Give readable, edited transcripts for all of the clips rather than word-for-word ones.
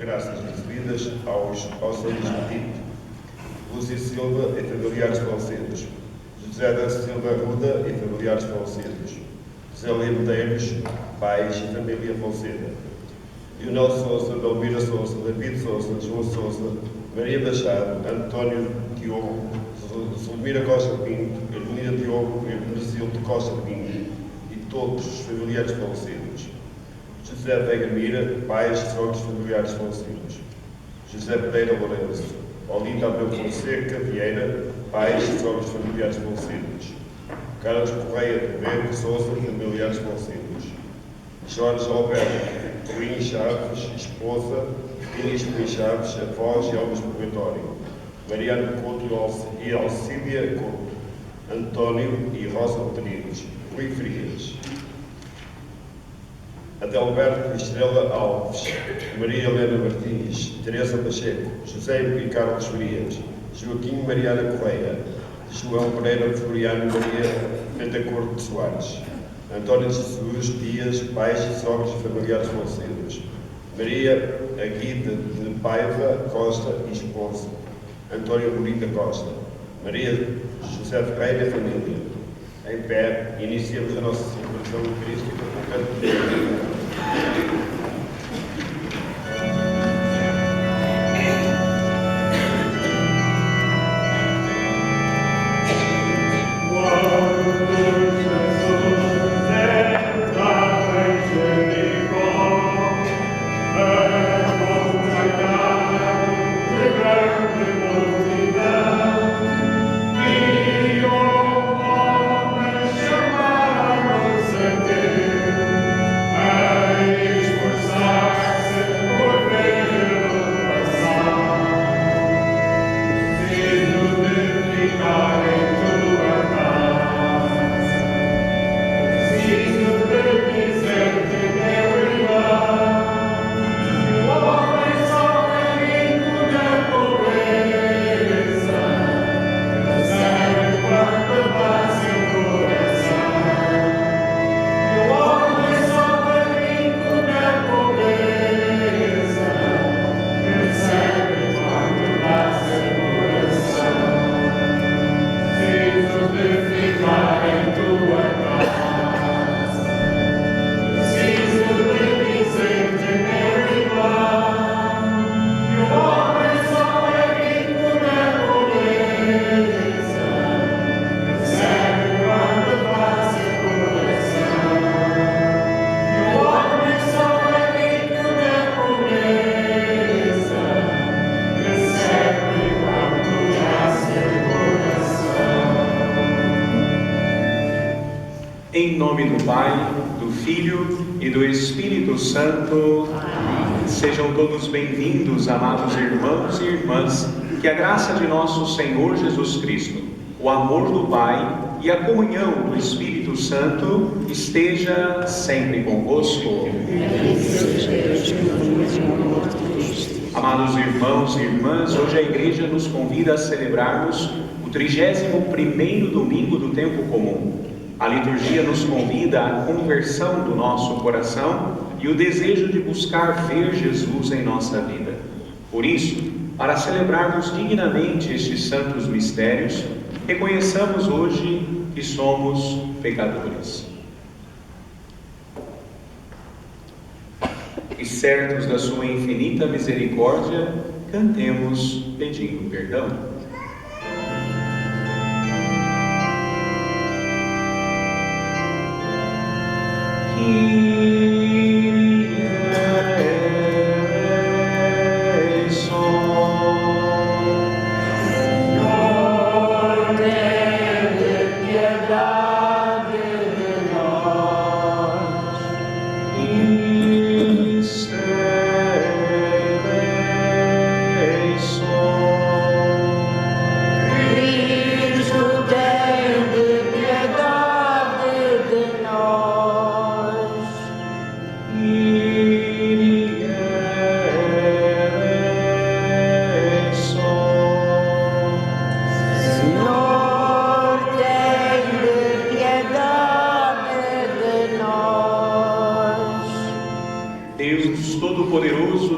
graças recebidas aos Santos de Tito. Lúcia Silva e familiares falecidos. José da Silva Ruda e familiares falecidos. José Lima Medeiros, pais e família falecida. Lionel Sousa, Belmira Sousa, David Sousa, João Sousa, Maria Machado, António Diogo, Zulmira Costa Pinto, Ermelina Diogo e Brasildo Costa Pinto e todos os familiares falecidos. José Veiga Mira, pais e sogros familiares falecidos. José Pereira Lourenço, Olinda Abreu Fonseca Vieira, pais e sogros familiares falecidos. Carlos Correia de Bento Sousa, familiares falecidos. Jorge Alberto Coim Chaves, esposa, Inês Coim Chaves, avós e almas purgatório. Mariano Couto e Alcídia Couto. António e Rosa Rodrigues. Rui Frias. Adalberto Estrela Alves, Maria Helena Martins, Teresa Pacheco, José e Carlos Frias, Joaquim Mariana Correia, João Pereira Floriano Maria Bentacorte de Soares, António Jesus Dias, pais e sogros e familiares falecidos, Maria Aguida de Paiva Costa e esposa, António Bonita Costa, Maria José Ferreira e família. Em pé, iniciamos a nossa celebração eucarística com o canto de Em nome do Pai, do Filho e do Espírito Santo. Amém. Sejam todos bem-vindos, amados irmãos e irmãs, que a graça de nosso Senhor Jesus Cristo, o amor do Pai e a comunhão do Espírito Santo esteja sempre convosco. Amados irmãos e irmãs, hoje a Igreja nos convida a celebrarmos o 31º domingo do tempo comum. A liturgia nos convida à conversão do nosso coração e o desejo de buscar ver Jesus em nossa vida. Por isso, para celebrarmos dignamente estes santos mistérios, reconheçamos hoje que somos pecadores. E certos da sua infinita misericórdia, cantemos pedindo perdão.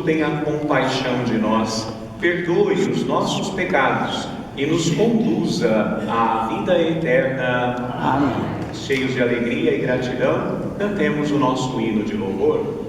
tenha compaixão de nós, perdoe os nossos pecados e nos conduza à vida eterna. Amém. Cheios de alegria e gratidão, cantemos o nosso hino de louvor.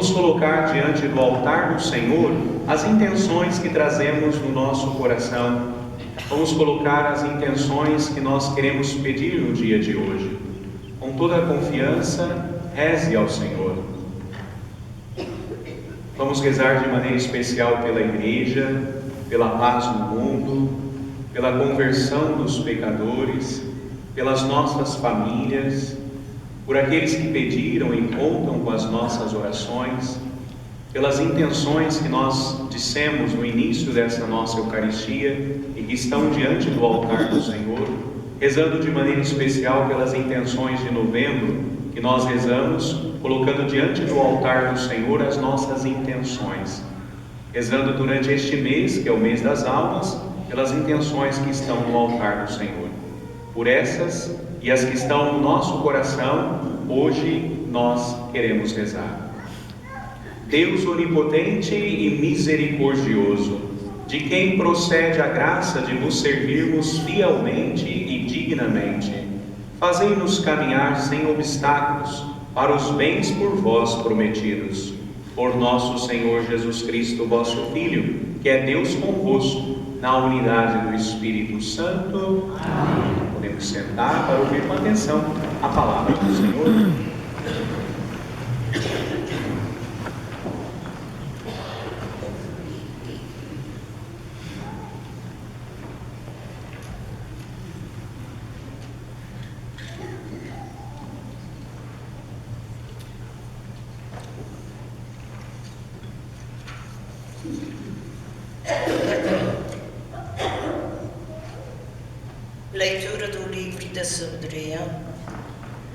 Vamos colocar diante do altar do Senhor as intenções que trazemos no nosso coração. Vamos colocar as intenções que nós queremos pedir no dia de hoje. Com toda a confiança, reze ao Senhor. Vamos rezar de maneira especial pela igreja, pela paz no mundo, pela conversão dos pecadores, pelas nossas famílias, por aqueles que pediram e contam com as nossas orações, pelas intenções que nós dissemos no início dessa nossa Eucaristia e que estão diante do altar do Senhor, rezando de maneira especial pelas intenções de novembro, que nós rezamos, colocando diante do altar do Senhor as nossas intenções, rezando durante este mês, que é o mês das almas, pelas intenções que estão no altar do Senhor. Por essas e as que estão no nosso coração, hoje nós queremos rezar. Deus onipotente e misericordioso, de quem procede a graça de vos servirmos fielmente e dignamente, fazei-nos caminhar sem obstáculos para os bens por vós prometidos. Por nosso Senhor Jesus Cristo, vosso Filho, que é Deus convosco, na unidade do Espírito Santo. Amém. Podemos sentar para ouvir com atenção a palavra do Senhor. Leitura do livro da sabedoria.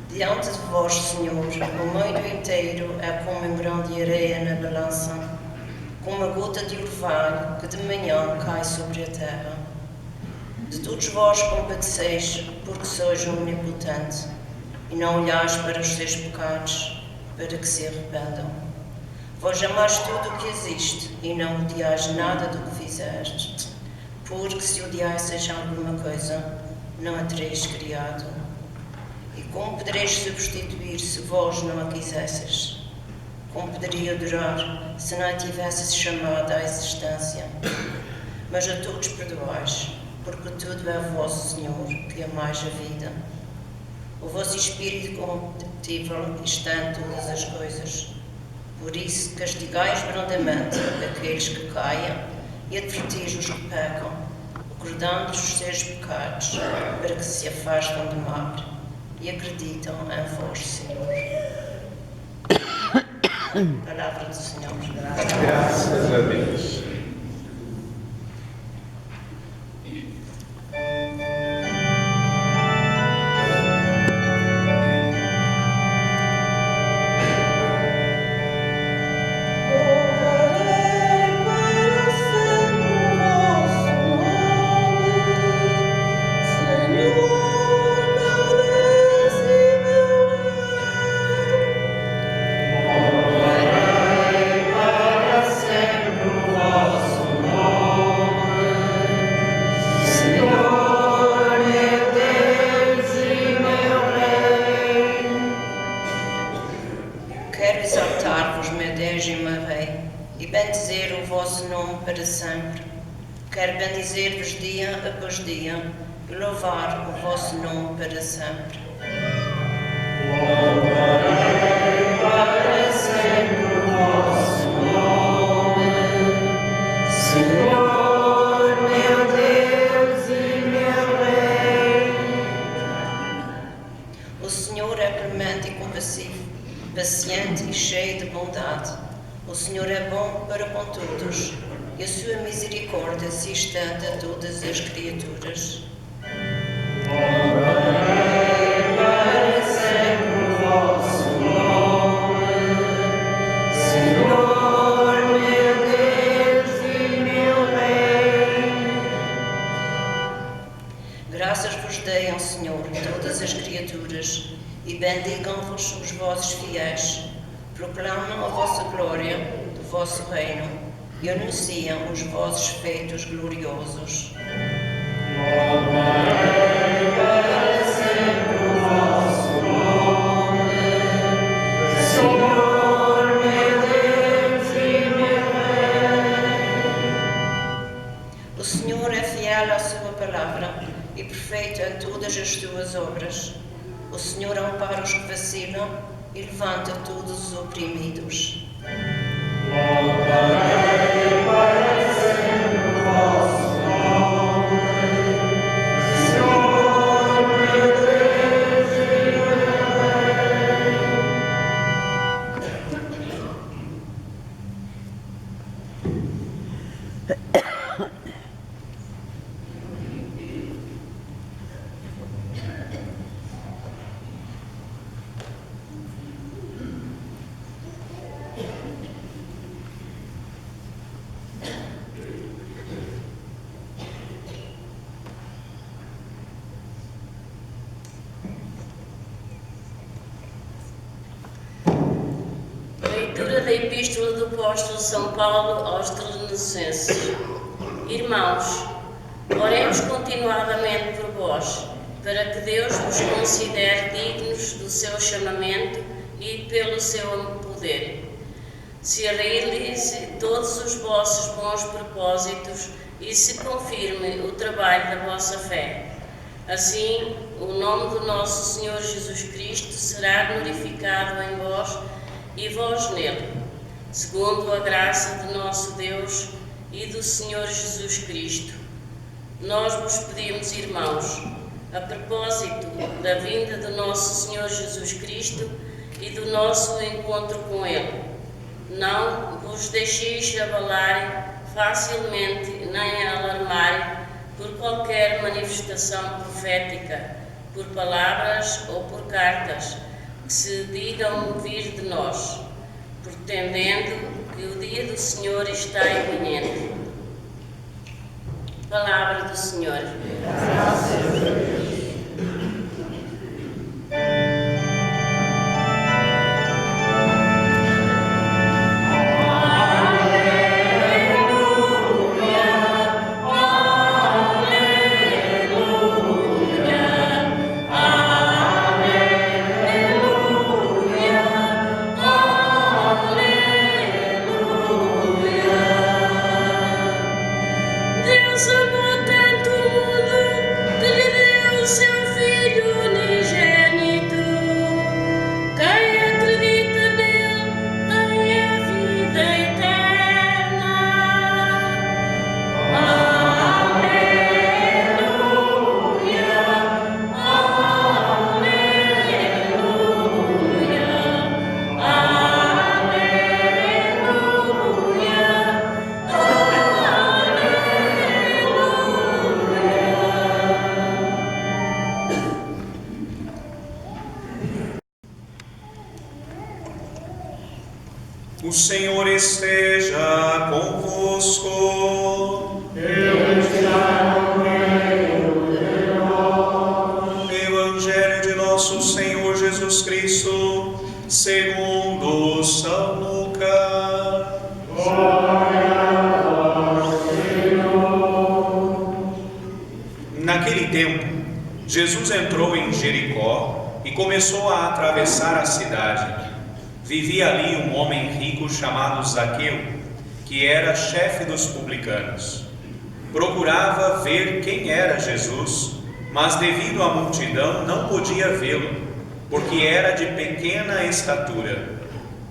Diante de vós, Senhor, o mundo inteiro é como um grão de areia na balança, como uma gota de orvalho que de manhã cai sobre a terra. De todos vós compadeceis, porque sois omnipotente, e não olhais para os seus pecados, para que se arrependam. Vós amais tudo o que existe, e não odiais nada do que fizestes, porque se odiasseis alguma coisa, não a tereis criado. E como podereis substituir se vós não a quisesseis? Como poderia durar se não a tivesses chamado à existência? Mas a todos perdoais, porque tudo é vosso, Senhor, que amais a vida. O vosso espírito corruptível está em todas as coisas. Por isso, castigais brandamente aqueles que caiam e advertis os que pecam, recordando-lhes os seus pecados, para que se afastem do mal e acreditam em vós, Senhor. Palavra do Senhor. Graças a Deus. Quero exaltar-vos, meu Deus e meu Rei, e bendizer o vosso nome para sempre. Quero bendizer-vos dia após dia e louvar o vosso nome para sempre. Louvarei para sempre o vosso nome, Senhor, meu Deus e meu Rei. O Senhor é clemente e compassivo, paciente e cheio de bondade. O Senhor é bom para com todos, e a sua misericórdia se estende a todas as criaturas. Louvarei para sempre o vosso nome, Senhor, meu Deus e meu Rei. Graças vos dei ao Senhor todas as criaturas, e bendigam-vos os vossos fiéis, proclamam a vossa glória do vosso reino e anunciam os vossos feitos gloriosos. Louvarei para sempre o vosso nome, Senhor, meu Deus e meu Rei. O Senhor é fiel à sua palavra e perfeito em todas as suas obras. O Senhor ampara os que vacilam e levanta todos os oprimidos. Louvarei para sempre o vosso nome, Senhor, meu Deus e meu Leitura da Epístola do Apóstolo São Paulo aos Tessalonicenses. Irmãos, oremos continuadamente por vós, para que Deus vos considere dignos do seu chamamento e pelo seu poder. Se realize todos os vossos bons propósitos e se confirme o trabalho da vossa fé. Assim, o nome do nosso Senhor Jesus Cristo será glorificado em vós e vós nele, segundo a graça de nosso Deus e do Senhor Jesus Cristo. Nós vos pedimos, irmãos, a propósito da vinda do nosso Senhor Jesus Cristo e do nosso encontro com Ele, não vos deixeis abalar facilmente nem alarmar por qualquer manifestação profética, por palavras ou por cartas, que se digam vir de nós, pretendendo que o dia do Senhor está iminente. Palavra do Senhor. Deus amou tanto o mundo que lhe deu o seu Filho unigênito. Quem acredita nele tem a vida eterna. Aleluia, aleluia, O Senhor esteja convosco. Evangelho de nosso Senhor Jesus Cristo, segundo São Lucas. Naquele tempo, Jesus entrou em Jericó e começou a atravessar a cidade. Vivia ali um homem rico chamado Zaqueu, que era chefe dos publicanos. Procurava ver quem era Jesus, mas devido à multidão não podia vê-lo, porque era de pequena estatura.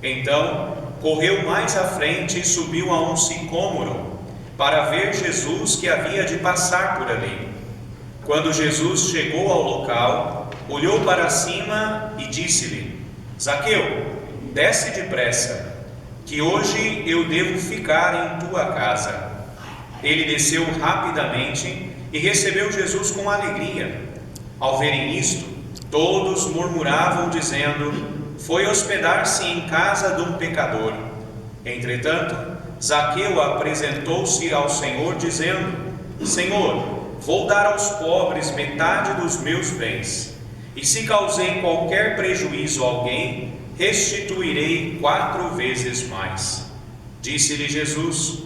Então, correu mais à frente e subiu a um sicômoro, para ver Jesus que havia de passar por ali. Quando Jesus chegou ao local, olhou para cima e disse-lhe: Zaqueu, desce depressa, que hoje eu devo ficar em tua casa. Ele desceu rapidamente e recebeu Jesus com alegria. Ao verem isto, todos murmuravam, dizendo: foi hospedar-se em casa de um pecador. Entretanto, Zaqueu apresentou-se ao Senhor, dizendo: Senhor, vou dar aos pobres metade dos meus bens, e se causei qualquer prejuízo a alguém, restituirei 4 vezes mais. Disse-lhe Jesus: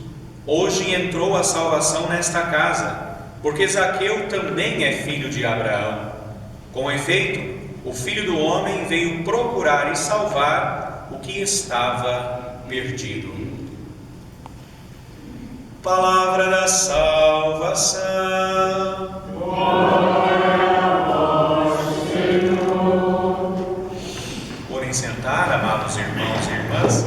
hoje entrou a salvação nesta casa, porque Zaqueu também é filho de Abraão. Com efeito, o Filho do Homem veio procurar e salvar o que estava perdido. Palavra da salvação. Podem sentar, amados irmãos e irmãs.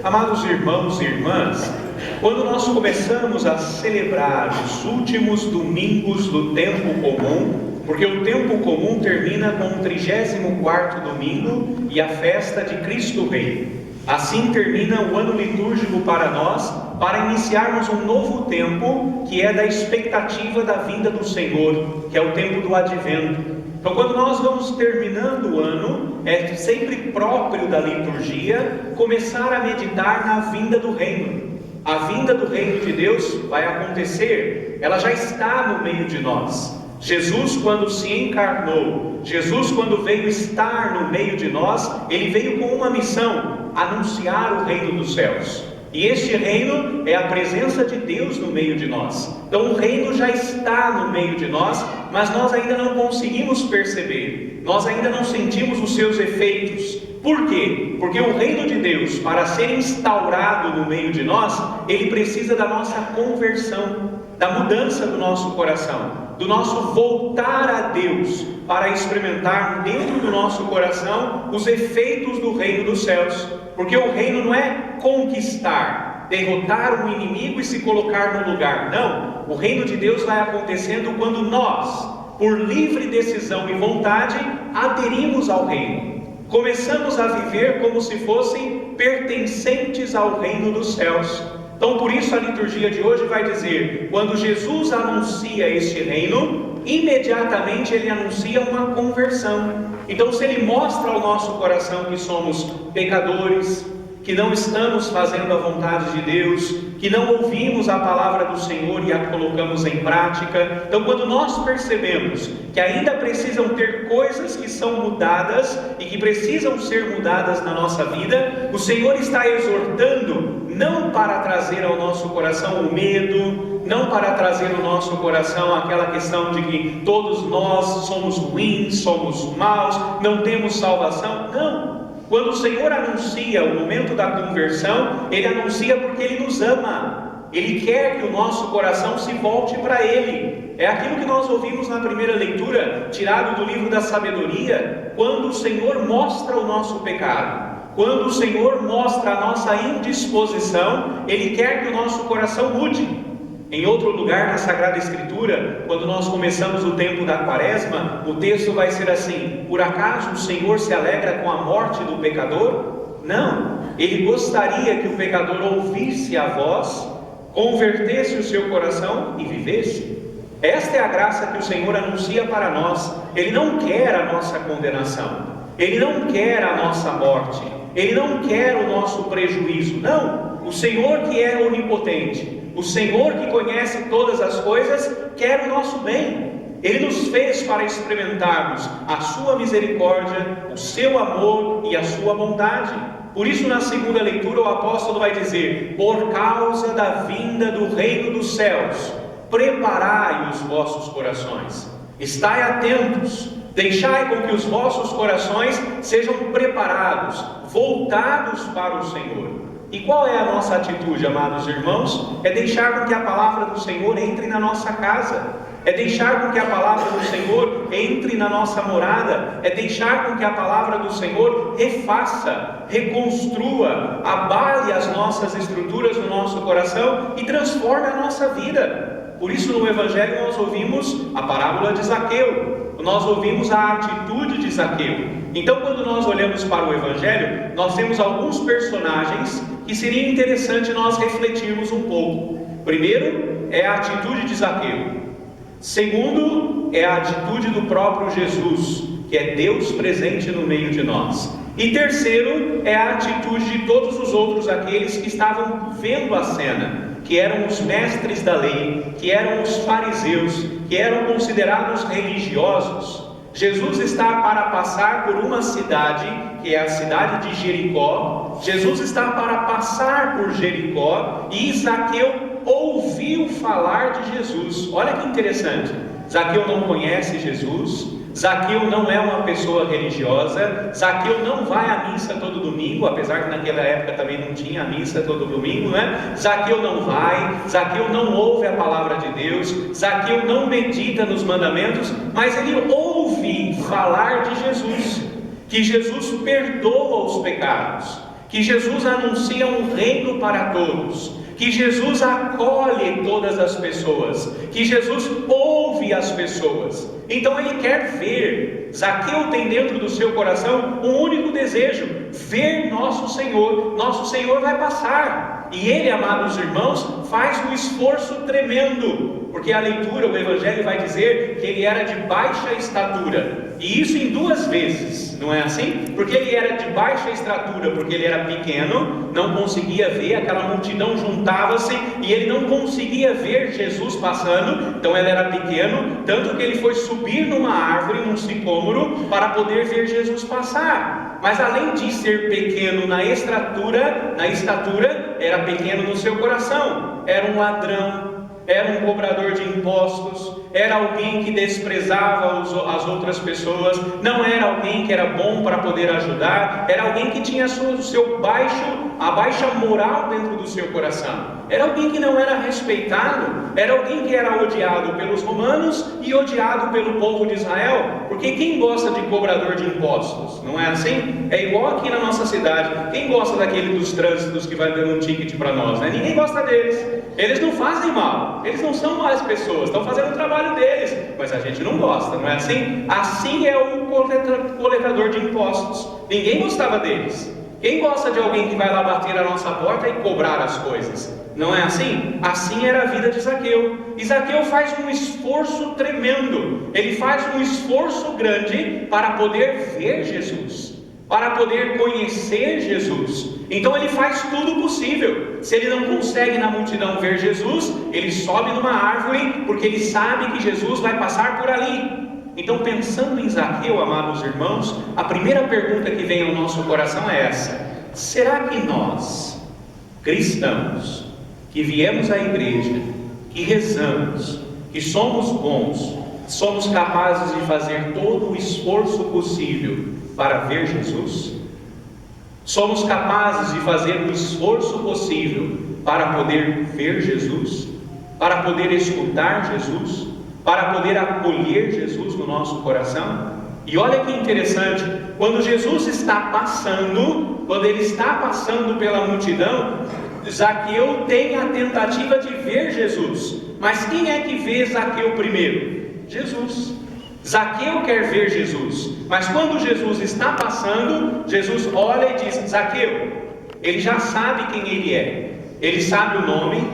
Amados irmãos e irmãs, quando nós começamos a celebrar os últimos domingos do tempo comum, porque o tempo comum termina com o 34º domingo e a festa de Cristo Rei. Assim termina o ano litúrgico para nós, para iniciarmos um novo tempo, que é da expectativa da vinda do Senhor, que é o tempo do Advento. Então, quando nós vamos terminando o ano, é sempre próprio da liturgia começar a meditar na vinda do reino. A vinda do reino de Deus vai acontecer, ela já está no meio de nós. Jesus, quando se encarnou, Jesus, quando veio estar no meio de nós, ele veio com uma missão: anunciar o reino dos céus. E este reino é a presença de Deus no meio de nós. Então o reino já está no meio de nós, mas nós ainda não conseguimos perceber, nós ainda não sentimos os seus efeitos. Por quê? Porque o reino de Deus, para ser instaurado no meio de nós, ele precisa da nossa conversão, da mudança do nosso coração, do nosso voltar a Deus, para experimentar dentro do nosso coração os efeitos do reino dos céus. Porque o reino não é conquistar, derrotar um inimigo e se colocar no lugar. Não, o reino de Deus vai acontecendo quando nós, por livre decisão e vontade, aderimos ao reino. Começamos a viver como se fossem pertencentes ao reino dos céus. Então, por isso a liturgia de hoje vai dizer: quando Jesus anuncia este reino, imediatamente ele anuncia uma conversão. Então, se ele mostra ao nosso coração que somos pecadores, que não estamos fazendo a vontade de Deus, que não ouvimos a palavra do Senhor e a colocamos em prática. Então, quando nós percebemos que ainda precisam ter coisas que são mudadas e que precisam ser mudadas na nossa vida, o Senhor está exortando não para trazer ao nosso coração o medo, não para trazer ao nosso coração aquela questão de que todos nós somos ruins, somos maus, não temos salvação. Não. Quando o Senhor anuncia o momento da conversão, Ele anuncia porque Ele nos ama. Ele quer que o nosso coração se volte para Ele. É aquilo que nós ouvimos na primeira leitura, tirado do livro da sabedoria, quando o Senhor mostra o nosso pecado. Quando o Senhor mostra a nossa indisposição, Ele quer que o nosso coração mude. Em outro lugar na Sagrada Escritura, quando nós começamos o tempo da Quaresma, o texto vai ser assim: por acaso o Senhor se alegra com a morte do pecador? Não, Ele gostaria que o pecador ouvisse a voz, convertesse o seu coração e vivesse. Esta é a graça que o Senhor anuncia para nós. Ele não quer a nossa condenação, Ele não quer a nossa morte, Ele não quer o nosso prejuízo. Não, o Senhor que é onipotente, o Senhor que conhece todas as coisas, quer o nosso bem. Ele nos fez para experimentarmos a sua misericórdia, o seu amor e a sua bondade. Por isso, na segunda leitura, o apóstolo vai dizer: por causa da vinda do reino dos céus, preparai os vossos corações. Estai atentos, deixai com que os vossos corações sejam preparados, voltados para o Senhor. E qual é a nossa atitude, amados irmãos? É deixar com que a palavra do Senhor entre na nossa casa, é deixar com que a palavra do Senhor entre na nossa morada, é deixar com que a palavra do Senhor refaça, reconstrua, abale as nossas estruturas do nosso coração e transforme a nossa vida. Por isso, no Evangelho nós ouvimos a parábola de Zaqueu, nós ouvimos a atitude de Zaqueu. Então, quando nós olhamos para o Evangelho, nós temos alguns personagens que seria interessante nós refletirmos um pouco. Primeiro, é a atitude de Zaqueu. Segundo, é a atitude do próprio Jesus, que é Deus presente no meio de nós. E terceiro, é a atitude de todos os outros, aqueles que estavam vendo a cena, que eram os mestres da lei, que eram os fariseus, que eram considerados religiosos. Jesus está para passar por uma cidade, que é a cidade de Jericó. Jesus está para passar por Jericó e Zaqueu ouviu falar de Jesus. Olha que interessante, Zaqueu não conhece Jesus, Zaqueu não é uma pessoa religiosa, Zaqueu não vai à missa todo domingo, apesar que naquela época também não tinha missa todo domingo, né? Zaqueu não vai, Zaqueu não ouve a palavra de Deus, Zaqueu não medita nos mandamentos, mas ele ouve falar de Jesus, que Jesus perdoa os pecados, que Jesus anuncia um reino para todos, que Jesus acolhe todas as pessoas, que Jesus ouve as pessoas. Então ele quer ver. Zaqueu tem dentro do seu coração um único desejo: ver nosso Senhor. Nosso Senhor vai passar, e ele, amados irmãos, faz um esforço tremendo, porque a leitura, o Evangelho vai dizer que ele era de baixa estatura, e isso em duas vezes, não é assim? Porque ele era de baixa estatura, porque ele era pequeno, não conseguia ver, aquela multidão juntava-se e ele não conseguia ver Jesus passando, então ele era pequeno, tanto que ele foi subir numa árvore, num sicômoro, para poder ver Jesus passar. Mas além de ser pequeno na estatura, era pequeno no seu coração. Era um ladrão, era um cobrador de impostos, era alguém que desprezava as outras pessoas, não era alguém que era bom para poder ajudar, era alguém que tinha a baixa moral dentro do seu coração, era alguém que não era respeitado, era alguém que era odiado pelos romanos e odiado pelo povo de Israel, porque quem gosta de cobrador de impostos? Não é assim? É igual aqui na nossa cidade, quem gosta daquele dos trânsitos que vai dando um ticket para nós, né? Ninguém gosta deles, eles não fazem mal, eles não são más pessoas, estão fazendo o trabalho deles, mas a gente não gosta, não é assim? Assim é o coletador de impostos, ninguém gostava deles. Quem gosta de alguém que vai lá bater a nossa porta e cobrar as coisas? Não é assim? Assim era a vida de Zaqueu. E Zaqueu faz um esforço tremendo. Ele faz um esforço grande para poder ver Jesus, para poder conhecer Jesus. Então ele faz tudo possível. Se ele não consegue na multidão ver Jesus, ele sobe numa árvore, porque ele sabe que Jesus vai passar por ali. Então, pensando em Zaqueu, amados irmãos, a primeira pergunta que vem ao nosso coração é essa: será que nós, cristãos, que viemos à igreja, que rezamos, que somos bons, somos capazes de fazer todo o esforço possível para ver Jesus? Somos capazes de fazer o esforço possível para poder ver Jesus, para poder escutar Jesus, para poder acolher Jesus no nosso coração? E olha que interessante, quando Jesus está passando, quando ele está passando pela multidão, Zaqueu tem a tentativa de ver Jesus. Mas quem é que vê Zaqueu primeiro? Jesus. Zaqueu quer ver Jesus, mas quando Jesus está passando, Jesus olha e diz: Zaqueu. Ele já sabe quem ele é, ele sabe o nome,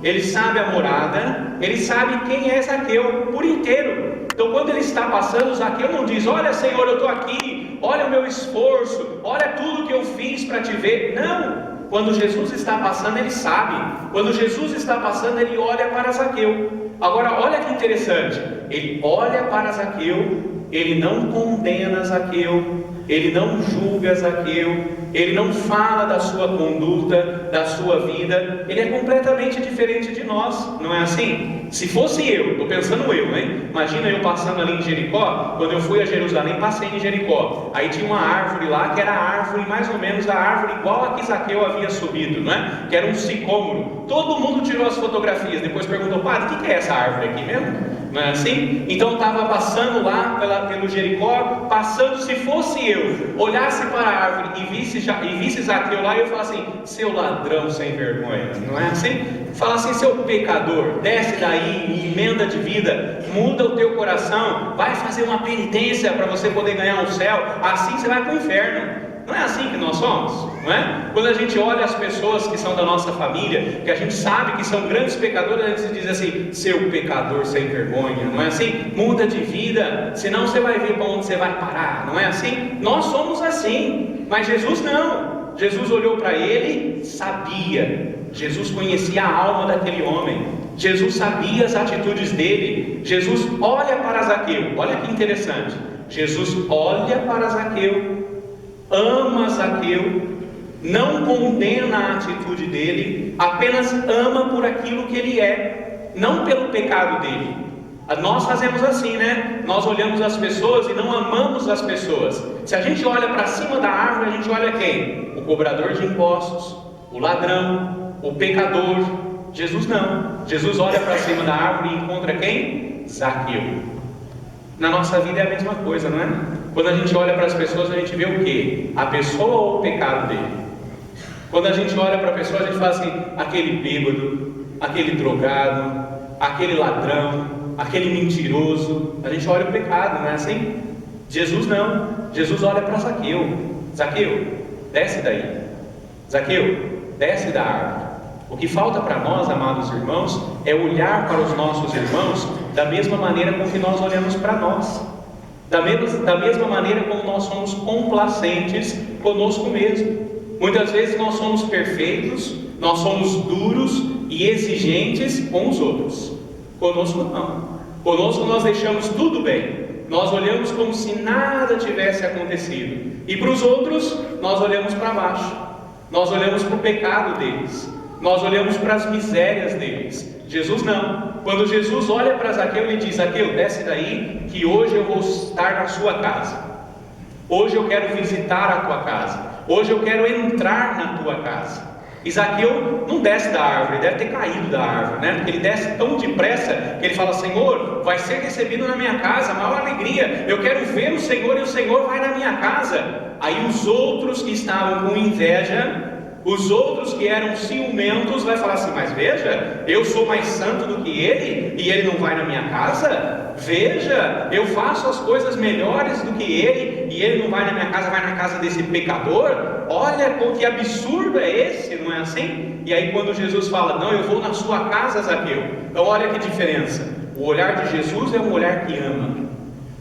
ele sabe a morada, ele sabe quem é Zaqueu por inteiro. Então quando ele está passando, Zaqueu não diz: olha, Senhor, eu estou aqui, olha o meu esforço, olha tudo que eu fiz para te ver. Não, quando Jesus está passando, ele sabe. Quando Jesus está passando, ele olha para Zaqueu. Agora olha que interessante, ele olha para Zaqueu, ele não condena Zaqueu, ele não julga Zaqueu, ele não fala da sua conduta, da sua vida. Ele é completamente diferente de nós, não é assim? Se fosse eu, estou pensando eu, hein? Imagina eu passando ali em Jericó. Quando eu fui a Jerusalém, passei em Jericó. Aí tinha uma árvore lá, que era a árvore, mais ou menos a árvore igual a que Zaqueu havia subido, não é? Que era um sicômoro. Todo mundo tirou as fotografias, depois perguntou: padre, o que é essa árvore aqui mesmo? Não é assim? Então estava passando lá pelo Jericó, passando. Se fosse eu, olhasse para a árvore e visse Zaqueu lá, eu falasse assim: seu ladrão sem vergonha, não é assim? Fala assim: seu pecador, desce daí, emenda de vida, muda o teu coração, vai fazer uma penitência para você poder ganhar o céu, assim você vai para o inferno. Não é assim que nós somos, não é? Quando a gente olha as pessoas que são da nossa família, que a gente sabe que são grandes pecadores, a gente diz assim: seu pecador sem vergonha, não é assim? Muda de vida, senão você vai ver para onde você vai parar, não é assim? Nós somos assim, mas Jesus não. Jesus olhou para ele, sabia. Jesus conhecia a alma daquele homem. Jesus sabia as atitudes dele. Jesus olha para Zaqueu. Olha que interessante. Jesus olha para Zaqueu, ama Zaqueu, não condena a atitude dele, apenas ama por aquilo que ele é, não pelo pecado dele. Nós fazemos assim, né? Nós olhamos as pessoas e não amamos as pessoas. Se a gente olha para cima da árvore, a gente olha quem? O cobrador de impostos, o ladrão, o pecador. Jesus não. Jesus olha para cima da árvore e encontra quem? Zaqueu. Na nossa vida é a mesma coisa, não é? Quando a gente olha para as pessoas, a gente vê o quê? A pessoa ou o pecado dele? Quando a gente olha para a pessoa, a gente fala assim: aquele bêbado, aquele drogado, aquele ladrão, aquele mentiroso. A gente olha o pecado, não é assim? Jesus não. Jesus olha para Zaqueu. Zaqueu, desce daí. Zaqueu, desce da árvore. O que falta para nós, amados irmãos, é olhar para os nossos irmãos da mesma maneira com que nós olhamos para nós, da mesma maneira como nós somos complacentes conosco mesmo. Muitas vezes nós somos perfeitos, nós somos duros e exigentes com os outros. Conosco não. Conosco nós deixamos tudo bem. Nós olhamos como se nada tivesse acontecido. E para os outros, nós olhamos para baixo. Nós olhamos para o pecado deles. Nós olhamos para as misérias deles. Jesus não. Quando Jesus olha para Zaqueu, ele diz: Zaqueu, desce daí, que hoje eu vou estar na sua casa. Hoje eu quero visitar a tua casa. Hoje eu quero entrar na tua casa. E Zaqueu não desce da árvore, deve ter caído da árvore, né? Porque ele desce tão depressa que ele fala: Senhor, vai ser recebido na minha casa, maior alegria. Eu quero ver o Senhor e o Senhor vai na minha casa. Aí os outros que estavam com inveja Os outros que eram ciumentos vai falar assim: mas veja, eu sou mais santo do que ele e ele não vai na minha casa? Veja, eu faço as coisas melhores do que ele e ele não vai na minha casa, vai na casa desse pecador? Olha que absurdo é esse, não é assim? E aí quando Jesus fala: não, eu vou na sua casa, Zaqueu. Então olha que diferença. O olhar de Jesus é um olhar que ama.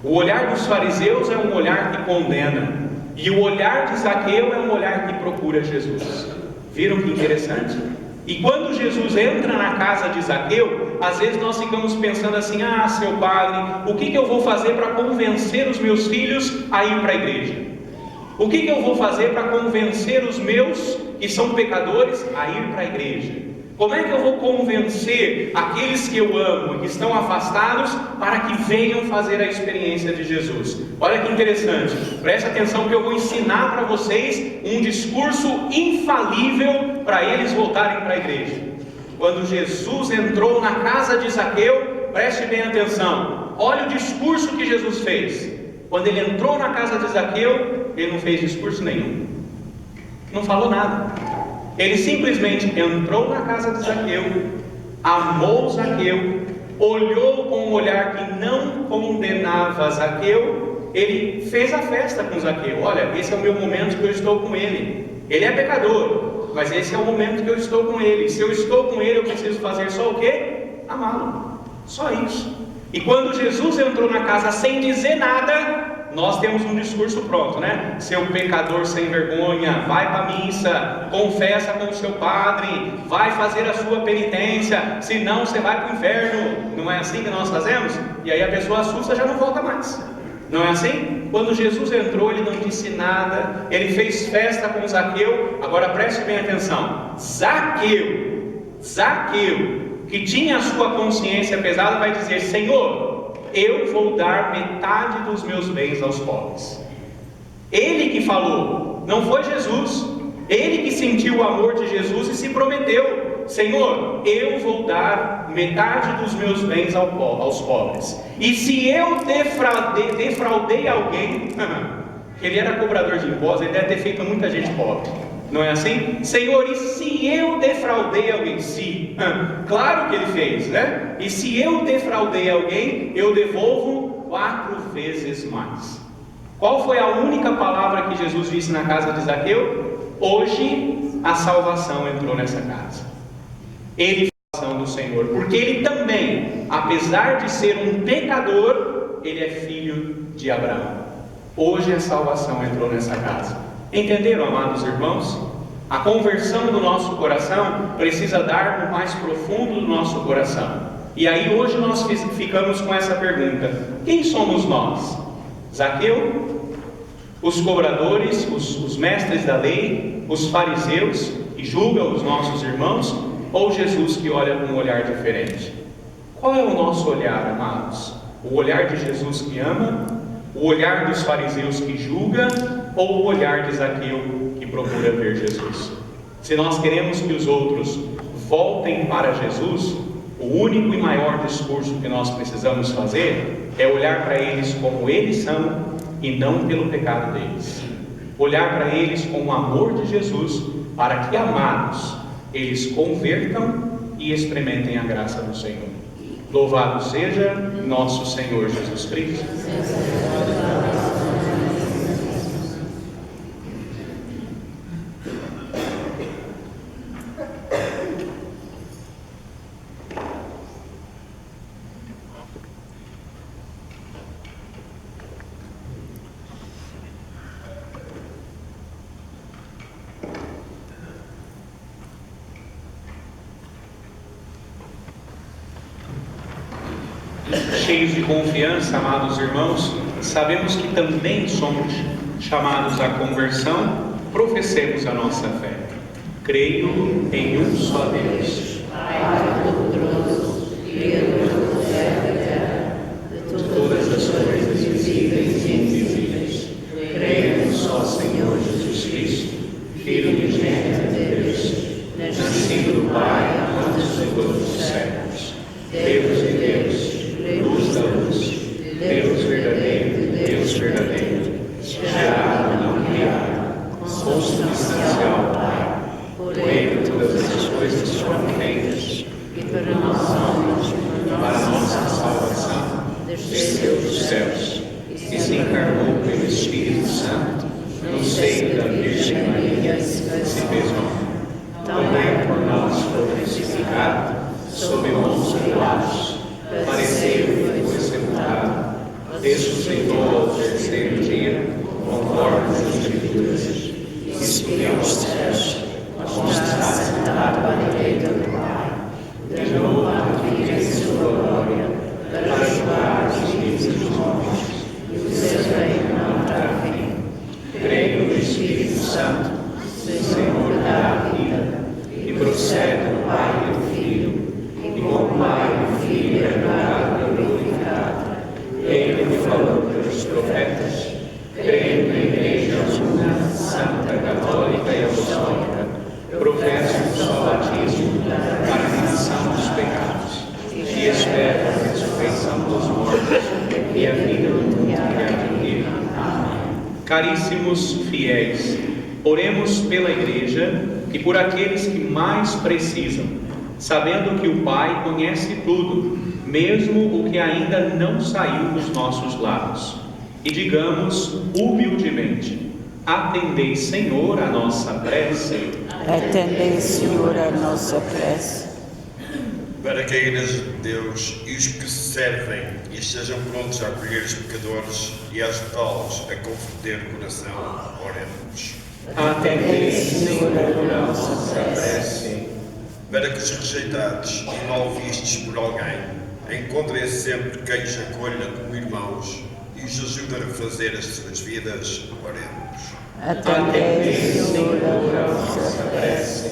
O olhar dos fariseus é um olhar que condena. E o olhar de Zaqueu é um olhar que procura Jesus. Viram que interessante? E quando Jesus entra na casa de Zaqueu, às vezes nós ficamos pensando assim: ah, seu padre, o que eu vou fazer para convencer os meus filhos a ir para a igreja? O que eu vou fazer para convencer os meus, que são pecadores, a ir para a igreja? Como é que eu vou convencer aqueles que eu amo e que estão afastados para que venham fazer a experiência de Jesus? Olha que interessante, preste atenção que eu vou ensinar para vocês um discurso infalível para eles voltarem para a igreja. Quando Jesus entrou na casa de Zaqueu, preste bem atenção, olha o discurso que Jesus fez. Quando ele entrou na casa de Zaqueu, ele não fez discurso nenhum, não falou nada. Ele simplesmente entrou na casa de Zaqueu, amou Zaqueu, olhou com um olhar que não condenava Zaqueu. Ele fez a festa com Zaqueu. Olha, esse é o meu momento que eu estou com ele. Ele é pecador, mas esse é o momento que eu estou com ele. Se eu estou com ele, eu preciso fazer só o quê? Amá-lo. Só isso. E quando Jesus entrou na casa sem dizer nada, nós temos um discurso pronto, né? Seu pecador sem vergonha, vai para a missa, confessa com o seu padre, vai fazer a sua penitência, senão você vai para o inferno. Não é assim que nós fazemos? E aí a pessoa assusta e já não volta mais. Não é assim? Quando Jesus entrou, ele não disse nada, ele fez festa com Zaqueu. Agora preste bem atenção: Zaqueu, que tinha a sua consciência pesada, vai dizer: Senhor, eu vou dar metade dos meus bens aos pobres. Ele que falou, não foi Jesus. Ele que sentiu o amor de Jesus e se prometeu: Senhor, eu vou dar metade dos meus bens aos pobres. E se eu defraudei alguém, ele era cobrador de impostos, ele deve ter feito muita gente pobre, não é assim? Senhor, e se eu defraudei alguém? Sim, claro que ele fez, né? E se eu defraudei alguém, eu devolvo 4 vezes mais. Qual foi a única palavra que Jesus disse na casa de Zaqueu? Hoje a salvação entrou nessa casa. Ele foi a salvação do Senhor, porque ele também, apesar de ser um pecador, ele é filho de Abraão. Hoje a salvação entrou nessa casa. Entenderam, amados irmãos? A conversão do nosso coração precisa dar no mais profundo do nosso coração. E aí hoje nós ficamos com essa pergunta: quem somos nós? Zaqueu? Os cobradores, os mestres da lei, os fariseus que julgam os nossos irmãos? Ou Jesus que olha com um olhar diferente? Qual é o nosso olhar, amados? O olhar de Jesus que ama? O olhar dos fariseus que julga? Ou o olhar de Zaqueu que procura ver Jesus? Se nós queremos que os outros voltem para Jesus, o único e maior discurso que nós precisamos fazer é olhar para eles como eles são e não pelo pecado deles. Olhar para eles com o amor de Jesus, para que, amados, eles convertam e experimentem a graça do Senhor. Louvado seja nosso Senhor Jesus Cristo. Cheios de confiança, amados irmãos, sabemos que também somos chamados à conversão. Professemos a nossa fé. Creio em um só Deus, Pai Todo-Poderoso, Criador do céu e da terra, de todas as coisas visíveis e invisíveis. Creio em um só Senhor Jesus Cristo, Filho unigênito de Deus, nascido do Pai antes de todos os séculos, Deus de Deus, luz da luz, Deus verdadeiro de Deus verdadeiro, gerado, não criado, consubstancial ao Pai, terceiro dia, conforme as Escrituras, E subiu aos céus, onde está sentado à direita do Pai, de novo há de vir em sua glória, para julgar os vivos e os mortos, e o seu reino não terá fim. Creio no Espírito Santo, Senhor da vida, e procede do Pai e do Filho, e com o Pai e o Filho é adorado e glorificado. Ele me falou pelos profetas. Creio na Igreja Una, Santa, Católica e Apostólica. Professo um só batismo para a remissão dos pecados. E espero a ressurreição dos mortos e a vida do mundo que há de vir. Amém. Caríssimos fiéis, oremos pela Igreja e por aqueles que mais precisam, sabendo que o Pai conhece tudo, mesmo o que ainda não saiu dos nossos lábios. E digamos humildemente: atendei, Senhor, a nossa prece. Atendei, Senhor, a nossa prece. Para que a Igreja de Deus e os que se servem e estejam prontos a acolher os pecadores e a ajudá-los a converter o coração, oremos. Atendei, Senhor, a nossa prece. Para que os rejeitados e mal vistos por alguém encontrem sempre quem os acolha como irmãos e os ajude a refazer as suas vidas, oremos. Atendei, Senhor, a nossa prece.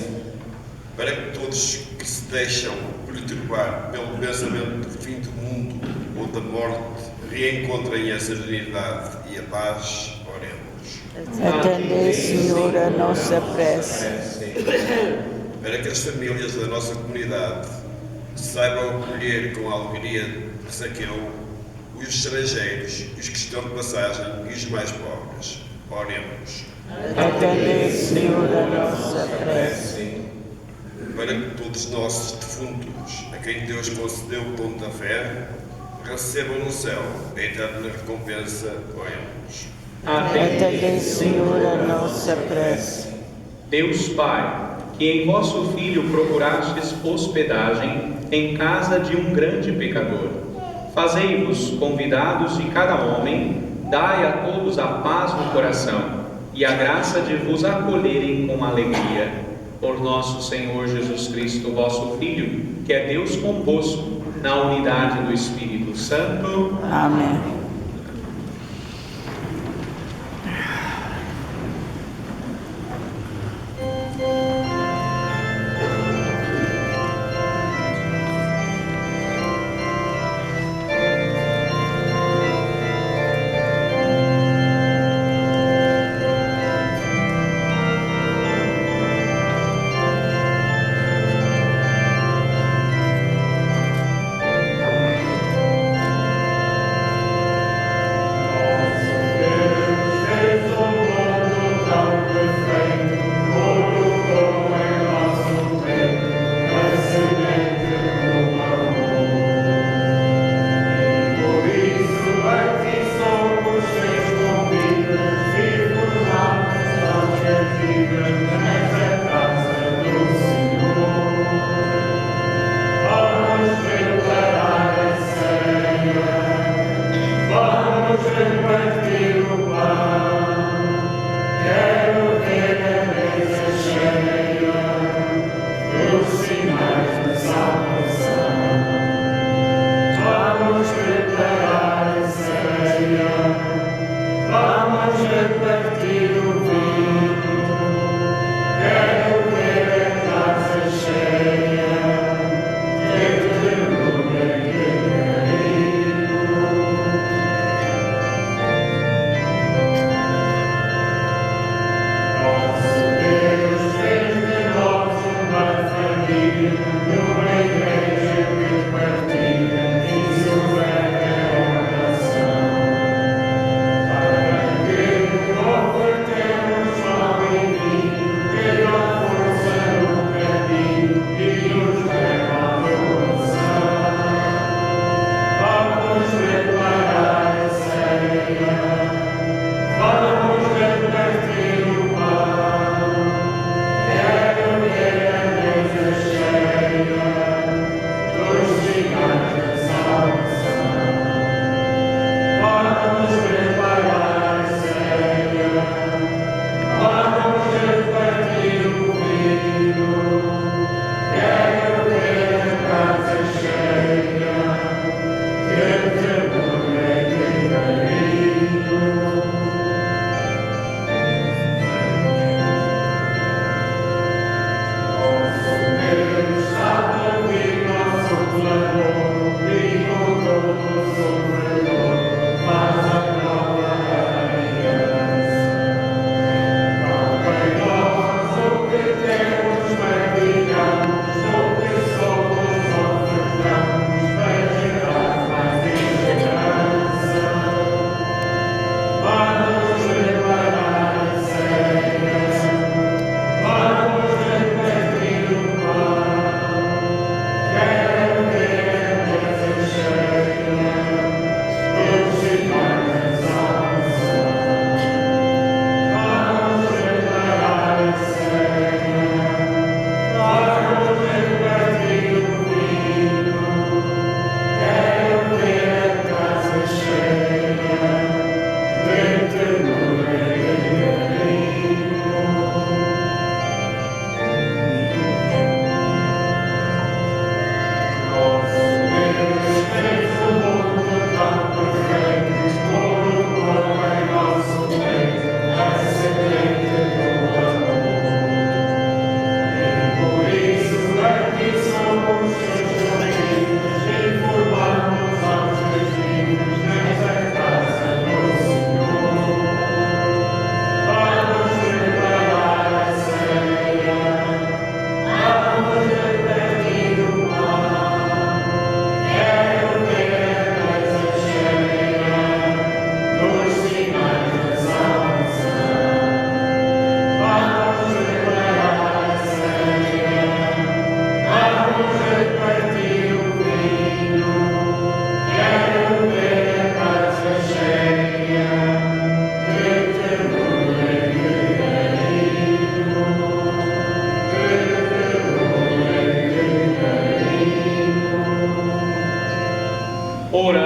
Para que todos que se deixam perturbar pelo pensamento do fim do mundo ou da morte reencontrem a serenidade e a paz, oremos. Atendei, Senhor, a nossa prece. Para que as famílias da nossa comunidade saibam acolher com a alegria de Zaqueu os estrangeiros, os que estão de passagem e os mais pobres, oremos. Atendei, Senhor, a nossa prece. Para que todos os nossos defuntos, a quem Deus concedeu o dom da fé, recebam no céu a eterna recompensa, oremos. Atendei, Senhor, a nossa prece. Deus Pai, que em vosso Filho procurastes hospedagem em casa de um grande pecador, fazei-vos convidados de cada homem, dai a todos a paz no coração e a graça de vos acolherem com alegria. Por nosso Senhor Jesus Cristo, vosso Filho, que é Deus convosco, na unidade do Espírito Santo. Amém. Vamos preparar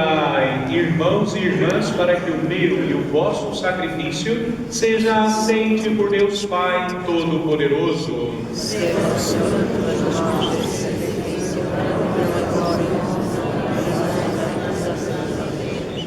Orai, irmãos e irmãs, para que o meu e o vosso sacrifício seja aceite por Deus Pai Todo-Poderoso.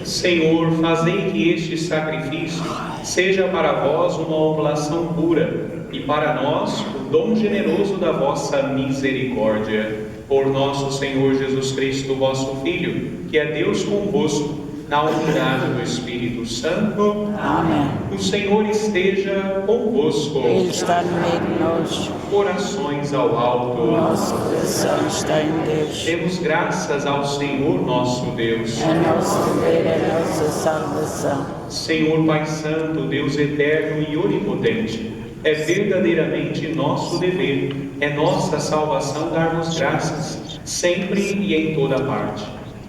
Senhor, fazei que este sacrifício seja para vós uma oblação pura e para nós o dom generoso da vossa misericórdia. Por nosso Senhor Jesus Cristo, vosso Filho, que é Deus convosco, na unidade do Espírito Santo. Amém. O Senhor esteja convosco. Ele está no meio de nós. Corações ao alto. Nosso coração está em Deus. Demos graças ao Senhor nosso Deus. É nosso dever, é nossa salvação. Senhor Pai Santo, Deus eterno e onipotente, é verdadeiramente nosso dever, é nossa salvação dar-vos graças, sempre e em toda parte.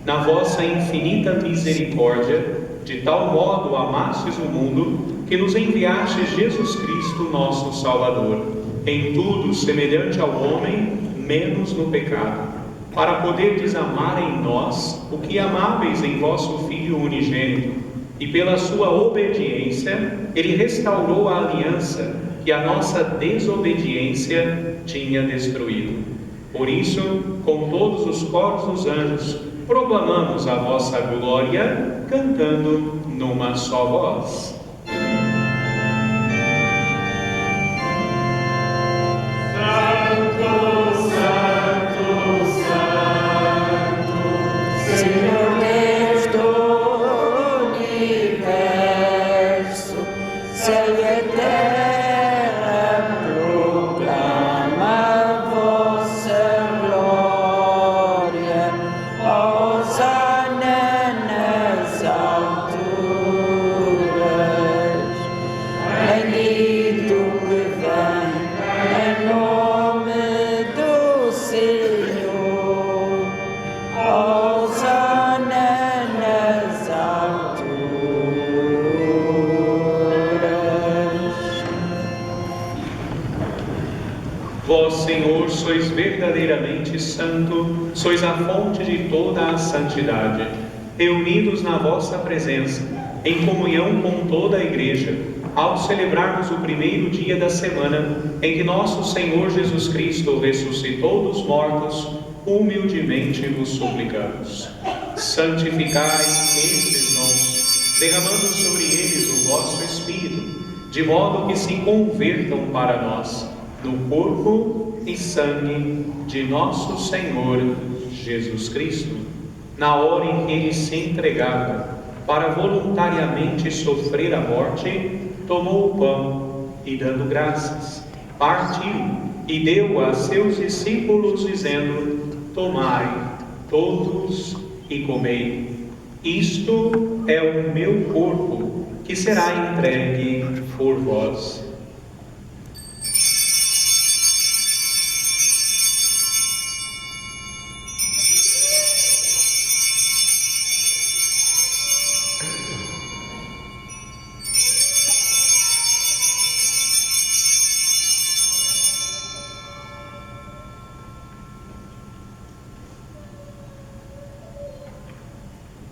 Na vossa infinita misericórdia, de tal modo amastes o mundo, que nos enviastes Jesus Cristo, nosso Salvador, em tudo semelhante ao homem, menos no pecado, para poderdes amar em nós o que amáveis em vosso Filho unigênito, e pela sua obediência, ele restaurou a aliança que a nossa desobediência tinha destruído. Por isso, com todos os coros dos anjos, proclamamos a vossa glória, cantando numa só voz. Senhor Deus do universo, céu e terra proclama a vossa glória. Hosana nas alturas, bendito que vem em nome do Senhor. Hosana nas alturas. Vós, Senhor, sois verdadeiramente santo, sois a fonte de toda a santidade. Reunidos na vossa presença, em comunhão com toda a Igreja, ao celebrarmos o primeiro dia da semana, em que nosso Senhor Jesus Cristo ressuscitou dos mortos, humildemente vos suplicamos. Santificai estes dons, derramando sobre eles o vosso Espírito, de modo que se convertam para nós, no corpo e sangue de nosso Senhor Jesus Cristo, na hora em que ele se entregava para voluntariamente sofrer a morte, tomou o pão e, dando graças, partiu e deu a seus discípulos, dizendo: tomai todos e comei. Isto é o meu corpo, que será entregue por vós.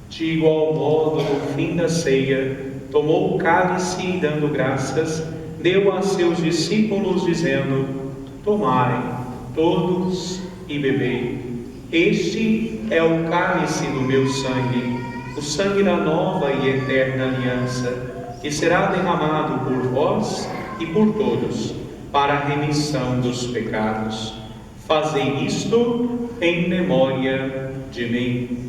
De igual modo, no fim da ceia, tomou o cálice e, dando graças, deu a seus discípulos, dizendo: tomai todos e bebei. Este é o cálice do meu sangue, o sangue da nova e eterna aliança, que será derramado por vós e por todos, para a remissão dos pecados. Fazei isto em memória de mim.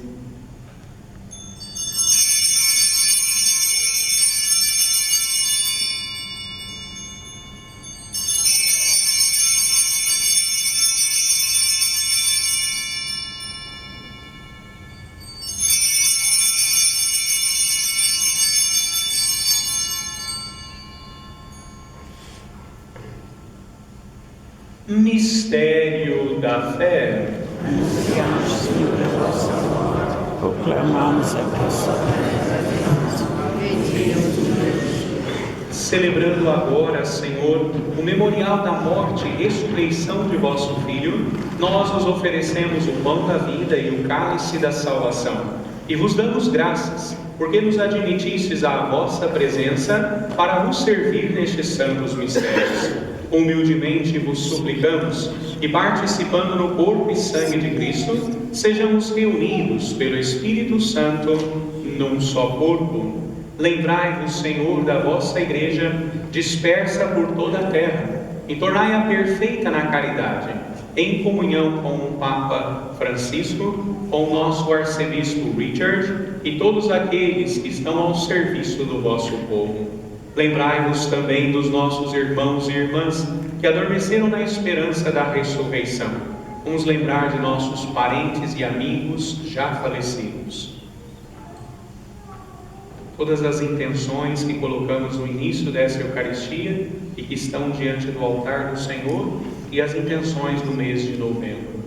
Mistério da fé. Anunciamos, Senhor, a vossa morte, proclamamos a vossa Celebrando agora, Senhor, o memorial da morte e ressurreição de vosso Filho, nós os oferecemos o pão da vida e o cálice da salvação, E vos damos graças, porque nos admitistes à vossa presença para vos servir nestes santos mistérios. Humildemente vos suplicamos que, participando no corpo e sangue de Cristo, sejamos reunidos pelo Espírito Santo num só corpo. Lembrai-vos, Senhor, da vossa Igreja, dispersa por toda a terra, e tornai-a perfeita na caridade, em comunhão com o Papa Francisco, com o nosso Arcebispo Richard e todos aqueles que estão ao serviço do vosso povo. Lembrai-vos também dos nossos irmãos e irmãs que adormeceram na esperança da ressurreição. Vamos lembrar de nossos parentes e amigos já falecidos. Todas as intenções que colocamos no início dessa Eucaristia e que estão diante do altar do Senhor, e as intenções do mês de novembro.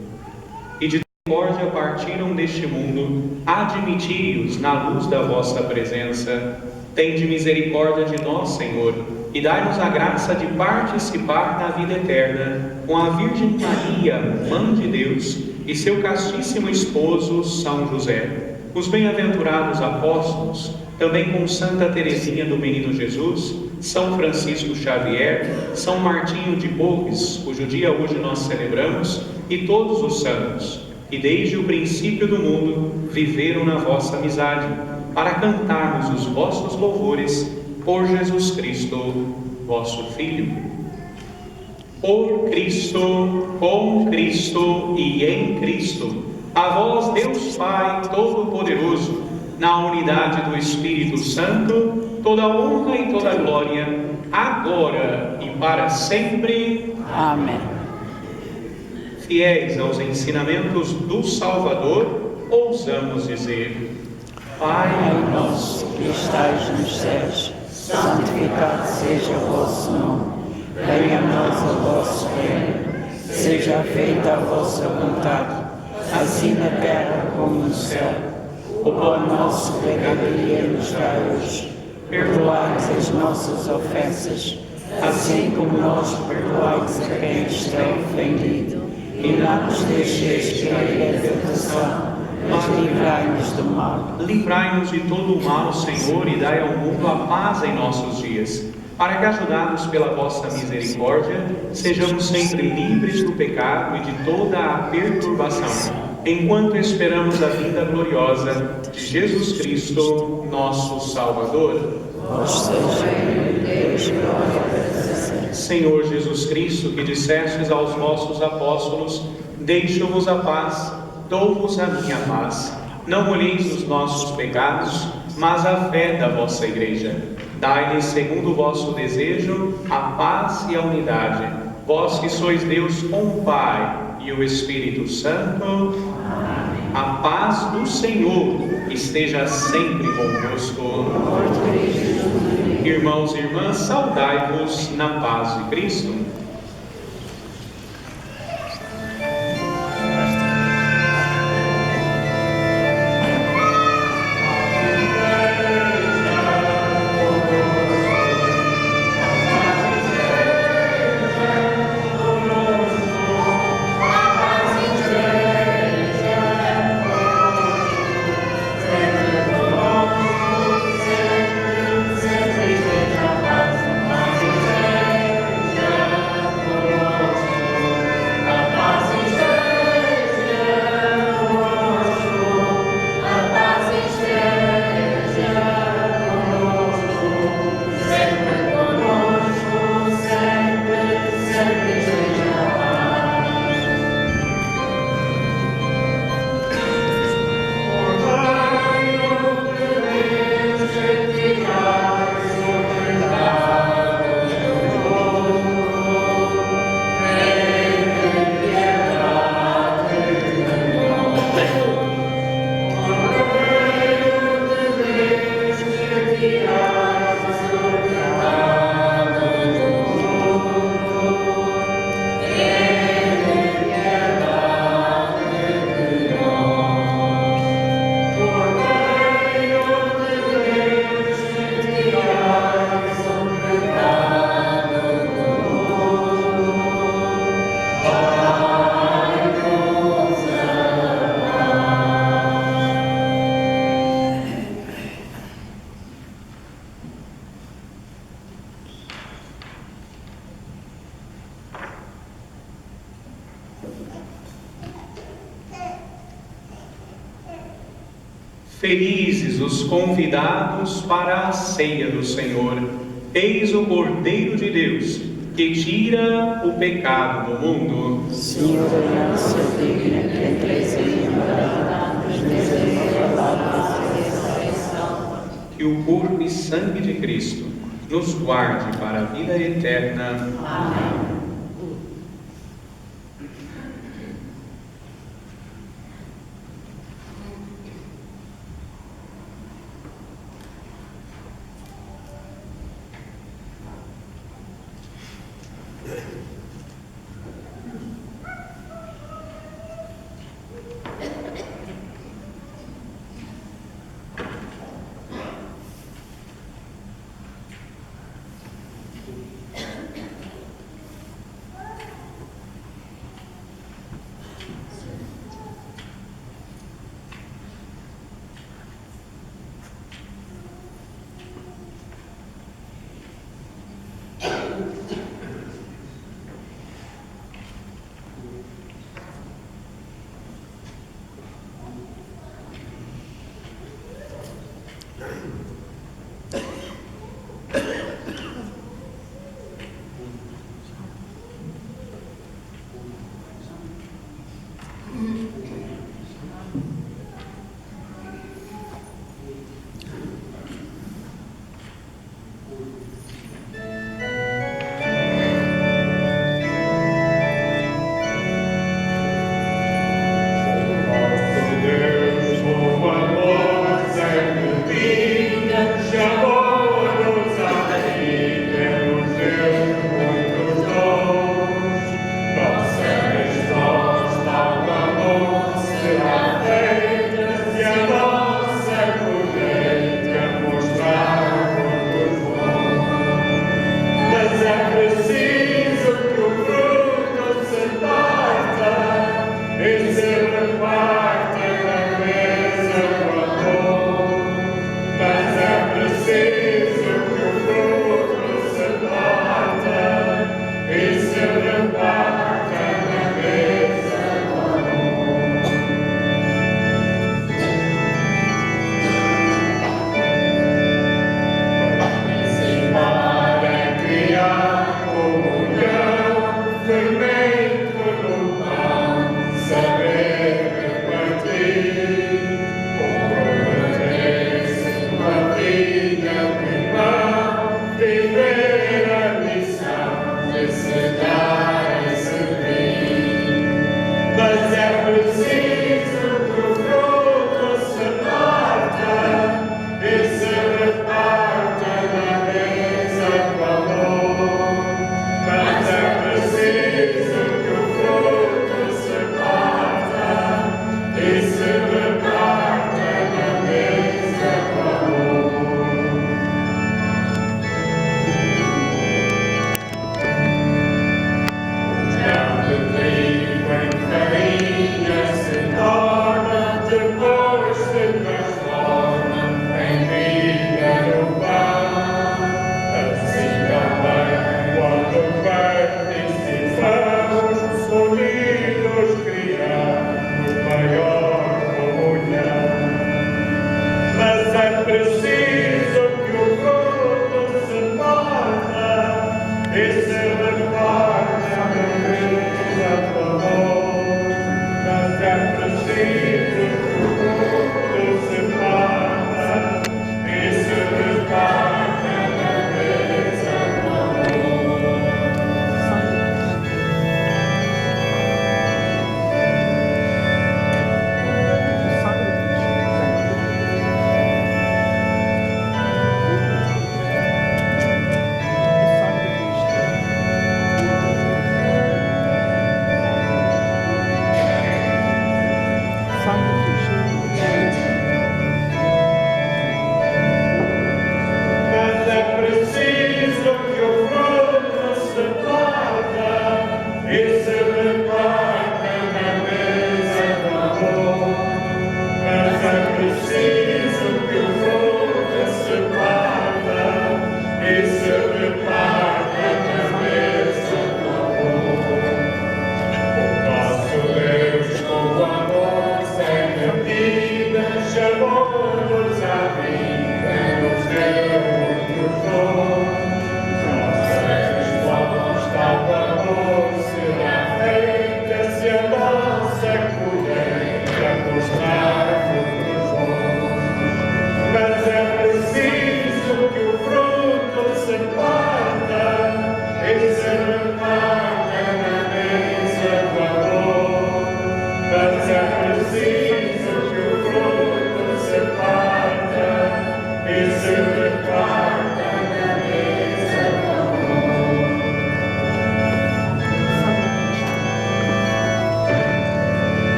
E de misericórdia partiram deste mundo, admiti-os na luz da vossa presença. Tende misericórdia de nós, Senhor, e dai-nos a graça de participar na vida eterna com a Virgem Maria, Mãe de Deus, e seu castíssimo esposo, São José, os bem-aventurados apóstolos, também com Santa Teresinha do Menino Jesus, São Francisco Xavier, São Martinho de Porres, cujo dia hoje nós celebramos, e todos os santos, que desde o princípio do mundo viveram na vossa amizade, para cantarmos os vossos louvores por Jesus Cristo, vosso Filho. Por Cristo, com Cristo e em Cristo, a vós, Deus Pai Todo-Poderoso, na unidade do Espírito Santo, toda honra e toda glória, agora e para sempre. Amém. Fiéis aos ensinamentos do Salvador, ousamos dizer: Pai nosso que estais nos céus, santificado seja o vosso nome. Venha a nós o vosso reino. Seja feita a vossa vontade, assim na terra como no céu. O pão nosso de cada dia nos dai hoje. Perdoai-nos as nossas ofensas, assim como nós perdoamos a quem nos tem ofendido. E não nos deixeis cair em tentação, mas livrai-nos do mal. Livrai-nos de todo o mal, Senhor, e dai ao mundo a paz em nossos dias, para que, ajudados pela vossa misericórdia, sejamos sempre livres do pecado e de toda a perturbação, enquanto esperamos a vinda gloriosa de Jesus Cristo, nosso Salvador. Vós seja Deus, glória para sempre. Senhor Jesus Cristo, que dissestes aos vossos apóstolos: deixo-vos a paz, dou-vos a minha paz. Não olheis os nossos pecados, mas a fé da vossa Igreja. Dai-lhes, segundo o vosso desejo, a paz e a unidade. Vós que sois Deus com o Pai e o Espírito Santo. A paz do Senhor esteja sempre convosco. Irmãos e irmãs, saudai-vos na paz de Cristo. Felizes os convidados para a ceia do Senhor. Eis o Cordeiro de Deus, que tira o pecado do mundo. Senhor, eu não sou digna que entreis em minha morada, mas dizei a palavra da ressurreição. Que o corpo e sangue de Cristo nos guarde para a vida eterna. Amém. Deus, o amor serve de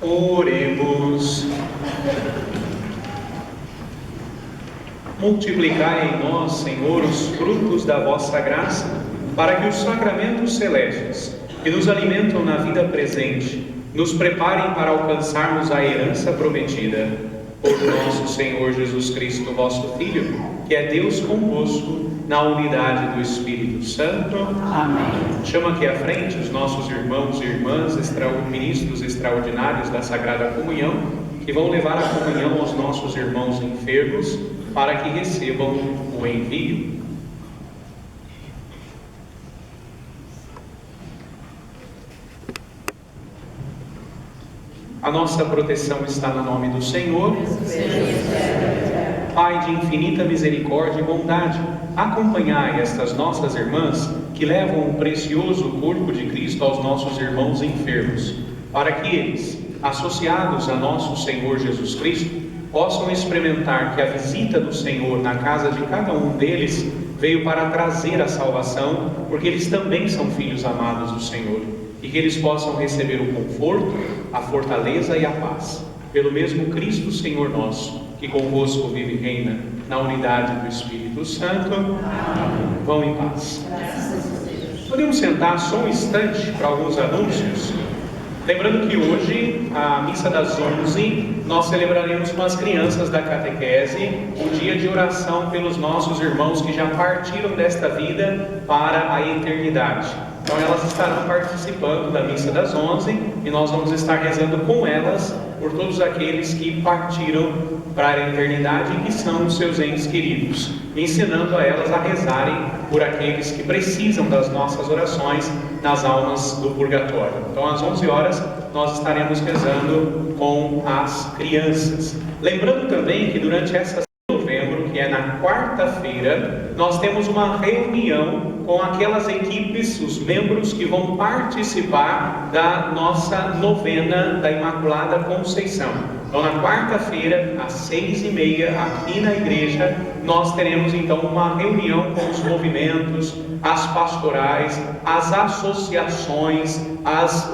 Oremos. Multiplicai em nós, Senhor, os frutos da vossa graça, para que os sacramentos celestes, que nos alimentam na vida presente, nos preparem para alcançarmos a herança prometida. Por nosso Senhor Jesus Cristo, vosso Filho, que é Deus convosco, na unidade do Espírito Santo. Amém. Chama aqui à frente os nossos irmãos e irmãs, ministros extraordinários da Sagrada Comunhão, que vão levar a comunhão aos nossos irmãos enfermos, para que recebam o envio. A nossa proteção está no nome do Senhor. Pai de infinita misericórdia e bondade, acompanhai estas nossas irmãs que levam o precioso corpo de Cristo aos nossos irmãos enfermos, para que eles, associados a nosso Senhor Jesus Cristo, possam experimentar que a visita do Senhor na casa de cada um deles veio para trazer a salvação, porque eles também são filhos amados do Senhor, e que eles possam receber o conforto, a fortaleza e a paz, pelo mesmo Cristo Senhor nosso, que convosco vive e reina, na unidade do Espírito Santo. Amém. Vão em paz. Podemos sentar só um instante para alguns anúncios? Lembrando que hoje, a missa das 11, nós celebraremos com as crianças da catequese o dia de oração pelos nossos irmãos que já partiram desta vida para a eternidade. Então elas estarão participando da missa das 11 e nós vamos estar rezando com elas por todos aqueles que partiram para a eternidade e que são os seus entes queridos, ensinando a elas a rezarem por aqueles que precisam das nossas orações nas almas do purgatório. Então às 11 horas nós estaremos rezando com as crianças. Lembrando também que durante essa novembro, que é na quarta-feira, nós temos uma reunião com aquelas equipes, os membros que vão participar da nossa novena da Imaculada Conceição. Então, na quarta-feira, às 6h30, aqui na igreja, nós teremos então uma reunião com os movimentos, as pastorais, as associações,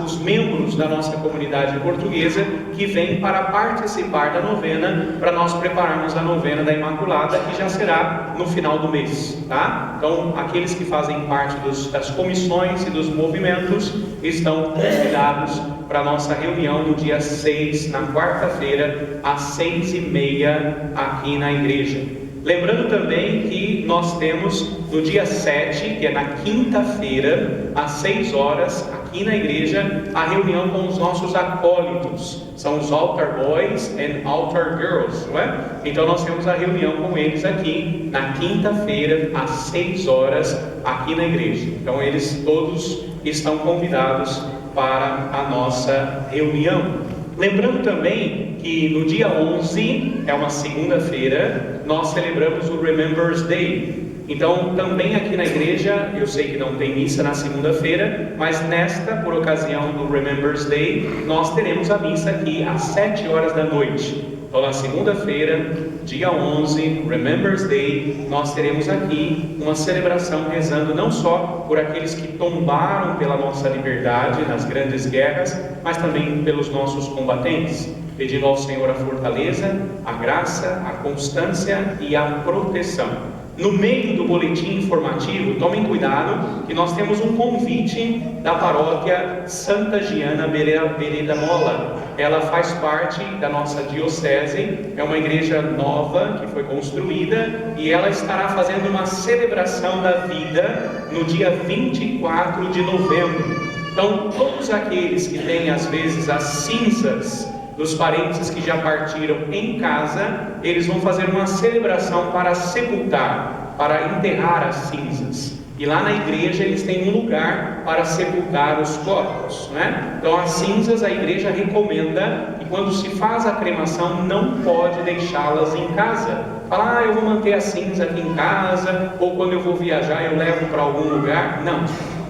os membros da nossa comunidade portuguesa que vêm para participar da novena, para nós prepararmos a novena da Imaculada, que já será no final do mês, tá? Então, aqueles que fazem parte das comissões e dos movimentos estão convidados para a nossa reunião no dia 6, na quarta-feira, às 6h30, aqui na igreja. Lembrando também que nós temos no dia 7, que é na quinta-feira, às 6 horas, aqui na igreja, a reunião com os nossos acólitos. São os Altar Boys and Altar Girls, não é? Então nós temos a reunião com eles aqui, na quinta-feira, às 6 horas, aqui na igreja. Então eles todos estão convidados para a nossa reunião. Lembrando também que no dia 11, é uma segunda-feira, nós celebramos o Remembrance Day. Então, também aqui na igreja, eu sei que não tem missa na segunda-feira, mas nesta, por ocasião do Remembrance Day, nós teremos a missa aqui às 7 horas da noite. Então, na segunda-feira, dia 11, Remembrance Day, nós teremos aqui uma celebração rezando não só por aqueles que tombaram pela nossa liberdade nas grandes guerras, mas também pelos nossos combatentes, pedindo ao Senhor a fortaleza, a graça, a constância e a proteção. No meio do boletim informativo, tomem cuidado que nós temos um convite da paróquia Santa Giana Bereda Mola. Ela faz parte da nossa diocese, é uma igreja nova que foi construída e ela estará fazendo uma celebração da vida no dia 24 de novembro. Então, todos aqueles que têm às vezes as cinzas dos parentes que já partiram em casa, eles vão fazer uma celebração para sepultar, para enterrar as cinzas. E lá na igreja eles têm um lugar para sepultar os corpos, né? Então as cinzas a igreja recomenda que quando se faz a cremação não pode deixá-las em casa. Fala, eu vou manter a cinza aqui em casa, ou quando eu vou viajar eu levo para algum lugar. Não.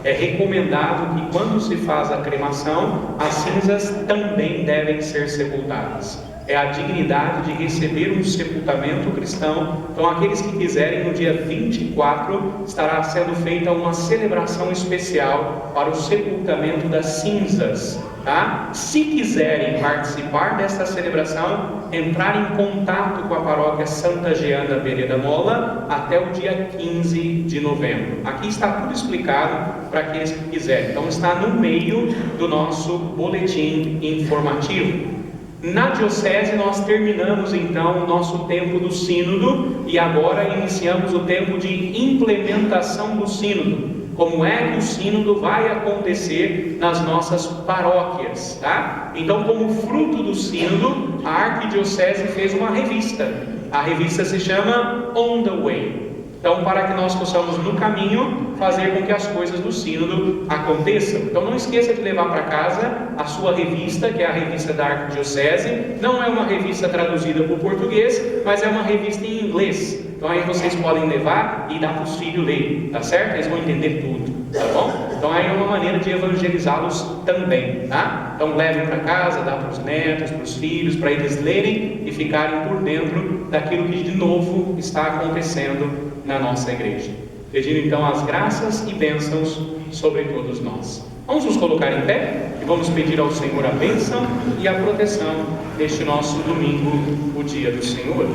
É recomendado que quando se faz a cremação, as cinzas também devem ser sepultadas. É a dignidade de receber um sepultamento cristão. Então aqueles que quiserem, no dia 24, estará sendo feita uma celebração especial para o sepultamento das cinzas, tá? Se quiserem participar desta celebração, entrar em contato com a paróquia Santa Giana Bereda Mola até o dia 15 de novembro. Aqui está tudo explicado para aqueles que quiserem. Então está no meio do nosso boletim informativo. Na diocese nós terminamos então o nosso tempo do sínodo e agora iniciamos o tempo de implementação do sínodo. Como é que o sínodo vai acontecer nas nossas paróquias, tá? Então, como fruto do sínodo, a arquidiocese fez uma revista. A revista se chama On the Way. Então, para que nós possamos, no caminho, fazer com que as coisas do sínodo aconteçam. Então, não esqueça de levar para casa a sua revista, que é a revista da arquidiocese. Não é uma revista traduzida para o português, mas é uma revista em inglês. Então, aí vocês podem levar e dar para os filhos lerem, tá certo? Eles vão entender tudo, tá bom? Então, aí é uma maneira de evangelizá-los também, tá? Então, levem para casa, dá para os netos, para os filhos, para eles lerem e ficarem por dentro daquilo que de novo está acontecendo na nossa igreja. Pedindo então as graças e bênçãos sobre todos nós. Vamos nos colocar em pé e vamos pedir ao Senhor a bênção e a proteção neste nosso domingo, o dia do Senhor.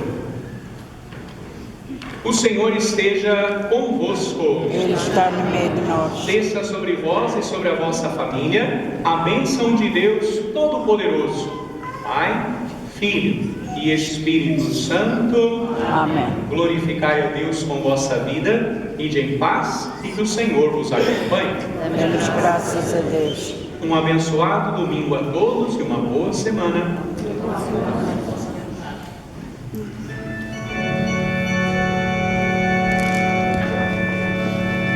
O Senhor esteja convosco. Ele está no meio de nós. Desça sobre vós e sobre a vossa família a bênção de Deus Todo-Poderoso, Pai, Filho e Espírito Santo. Amém. Glorificai a Deus com vossa vida, ide em paz e que o Senhor vos acompanhe. Damos graças a Deus. Um abençoado domingo a todos e uma boa semana.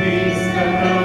Cristo